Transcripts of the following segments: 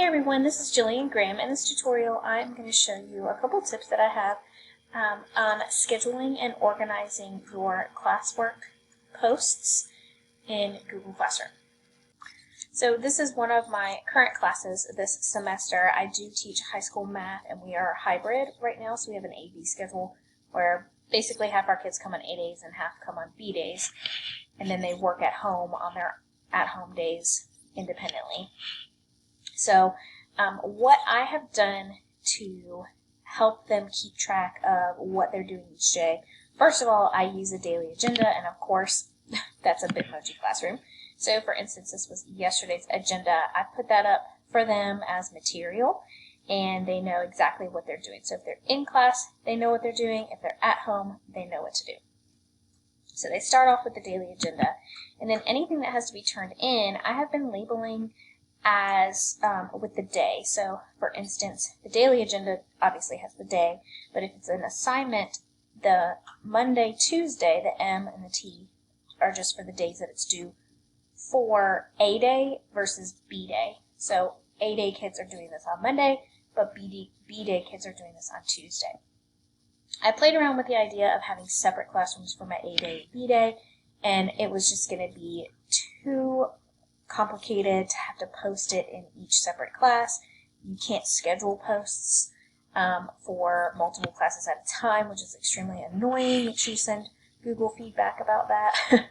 Hey everyone, this is Jillian Graham. In this tutorial, I'm going to show you a couple tips that I have on scheduling and organizing your classwork posts in Google Classroom. So this is one of my current classes this semester. I do teach high school math, and we are hybrid right now, so we have an A-B schedule where basically half our kids come on A days and half come on B days, and then they work at home on their at-home days independently. So what I have done to help them keep track of what they're doing each day, first of all, I use a daily agenda, and of course, that's a Bitmoji classroom. So for instance, this was yesterday's agenda. I put that up for them as material, and they know exactly what they're doing. So if they're in class, they know what they're doing. If they're at home, they know what to do. So they start off with the daily agenda, and then anything that has to be turned in, I have been labeling as with the day. So for instance, the daily agenda obviously has the day, but if it's an assignment, the Monday, Tuesday, the M and the T are just for the days that it's due for A day versus B day. So A day kids are doing this on Monday, but B day kids are doing this on Tuesday. I played around with the idea of having separate classrooms for my A day and B day, and it was just going to be too complicated to have to post it in each separate class. You can't schedule posts for multiple classes at a time, which is extremely annoying. Make sure you send Google feedback about that.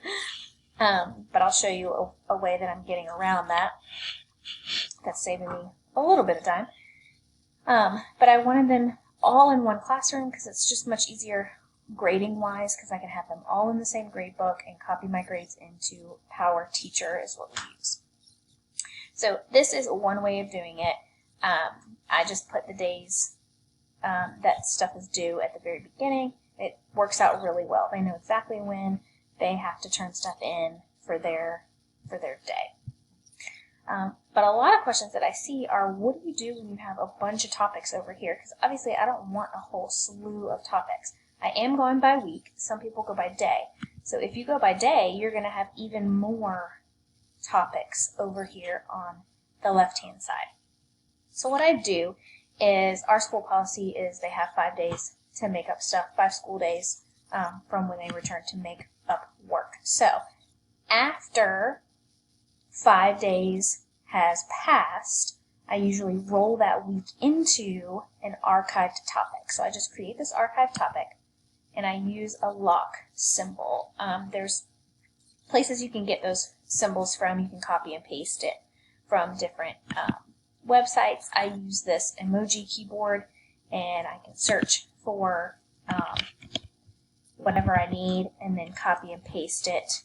But I'll show you a way that I'm getting around that. That's saving me a little bit of time. But I wanted them all in one classroom because it's just much easier grading-wise, because I can have them all in the same grade book and copy my grades into Power Teacher is what we use. So this is one way of doing it. I just put the days that stuff is due at the very beginning. It works out really well. They know exactly when they have to turn stuff in for their day. But a lot of questions that I see are, what do you do when you have a bunch of topics over here? Because obviously I don't want a whole slew of topics. I am going by week. Some people go by day. So if you go by day, you're going to have even more topics over here on the left-hand side. So what I do is, our school policy is they have 5 days to make up stuff, 5 school days from when they return to make up work. So after 5 days has passed, I usually roll that week into an archived topic. So I just create this archived topic, and I use a lock symbol. There's places you can get those symbols from. You can copy and paste it from different websites. I use this emoji keyboard, and I can search for whatever I need and then copy and paste it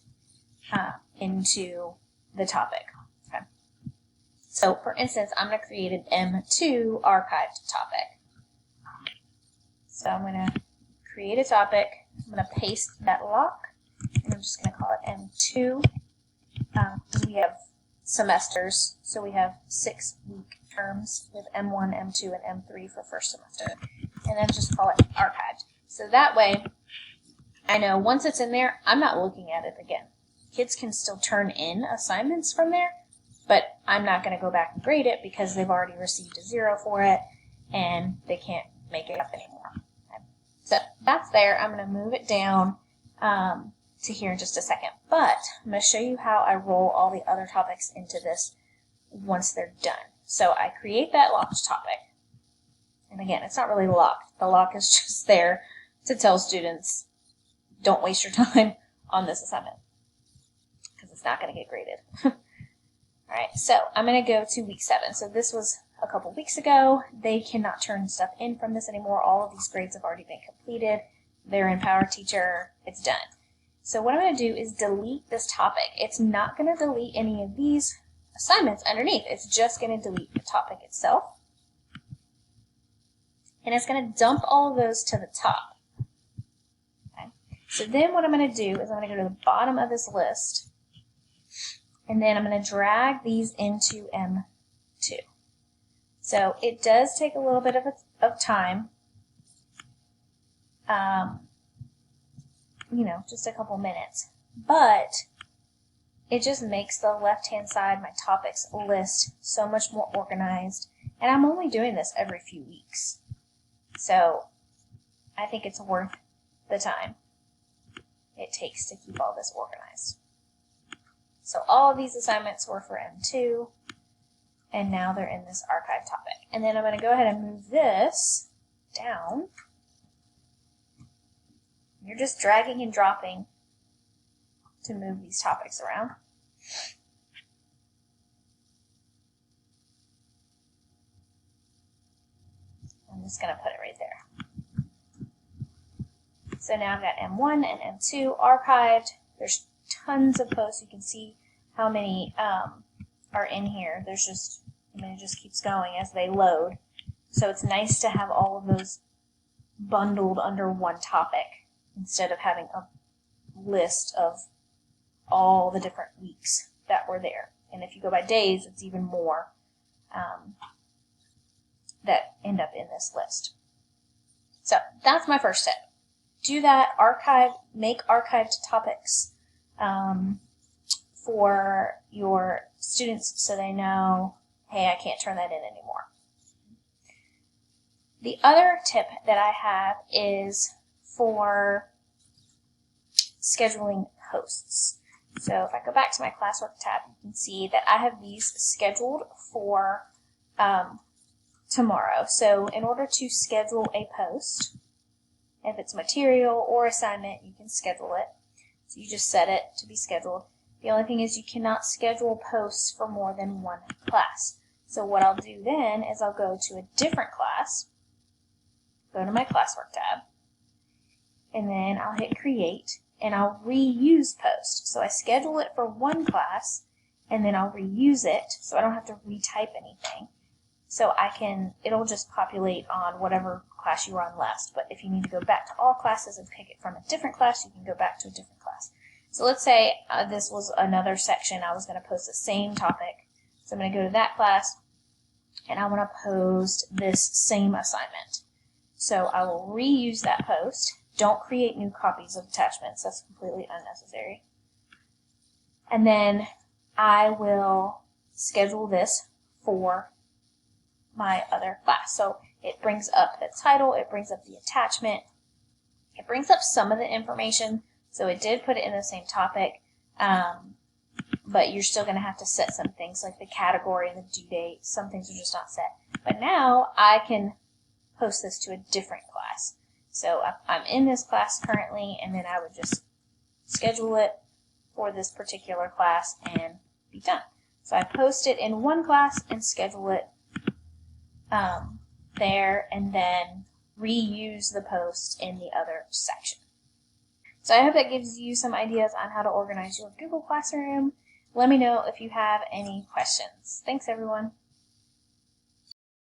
into the topic. Okay. So for instance, I'm going to create an M2 archived topic. So I'm going to create a topic. I'm going to paste that lock, and I'm just going to call it M2. We have semesters, so we have 6-week terms with M1, M2, and M3 for first semester, and then just call it archived. So that way, I know once it's in there, I'm not looking at it again. Kids can still turn in assignments from there, but I'm not going to go back and grade it because they've already received a 0 for it, and they can't make it up anymore. Okay. So that's there. I'm going to move it down to here in just a second, but I'm going to show you how I roll all the other topics into this once they're done. So I create that locked topic, and again, it's not really locked. The lock is just there to tell students, don't waste your time on this assignment because it's not going to get graded. Alright, so I'm going to go to week 7. So this was a couple weeks ago. They cannot turn stuff in from this anymore. All of these grades have already been completed. They're in Power Teacher. It's done. So what I'm going to do is delete this topic. It's not going to delete any of these assignments underneath. It's just going to delete the topic itself. And it's going to dump all of those to the top. Okay. So then what I'm going to do is I'm going to go to the bottom of this list, and then I'm going to drag these into M2. So it does take a little bit of time. Just a couple minutes. But it just makes the left-hand side, my topics list, so much more organized. And I'm only doing this every few weeks. So I think it's worth the time it takes to keep all this organized. So all of these assignments were for M2, and now they're in this archive topic. And then I'm going to go ahead and move this down. You're just dragging and dropping to move these topics around. I'm just going to put it right there. So now I've got M1 and M2 archived. There's tons of posts. You can see how many are in here. There's just, it just keeps going as they load. So it's nice to have all of those bundled under one topic instead of having a list of all the different weeks that were there. And if you go by days, it's even more that end up in this list. So that's my first tip. Do that, make archived topics for your students so they know, hey, I can't turn that in anymore. The other tip that I have is for scheduling posts. So if I go back to my classwork tab, you can see that I have these scheduled for tomorrow. So in order to schedule a post, if it's material or assignment, you can schedule it. So you just set it to be scheduled. The only thing is you cannot schedule posts for more than one class. So what I'll do then is I'll go to a different class, go to my classwork tab, and then I'll hit create, and I'll reuse post. So I schedule it for one class, and then I'll reuse it so I don't have to retype anything. So it'll just populate on whatever class you were on last. But if you need to go back to all classes and pick it from a different class, you can go back to a different class. So let's say this was another section. I was going to post the same topic. So I'm going to go to that class, and I want to post this same assignment. So I will reuse that post. Don't create new copies of attachments. That's completely unnecessary. And then I will schedule this for my other class. So it brings up the title, it brings up the attachment, it brings up some of the information. So it did put it in the same topic, but you're still going to have to set some things like the category and the due date. Some things are just not set. But now I can post this to a different class. So I'm in this class currently, and then I would just schedule it for this particular class and be done. So I post it in one class and schedule it there, and then reuse the post in the other section. So I hope that gives you some ideas on how to organize your Google Classroom. Let me know if you have any questions. Thanks, everyone.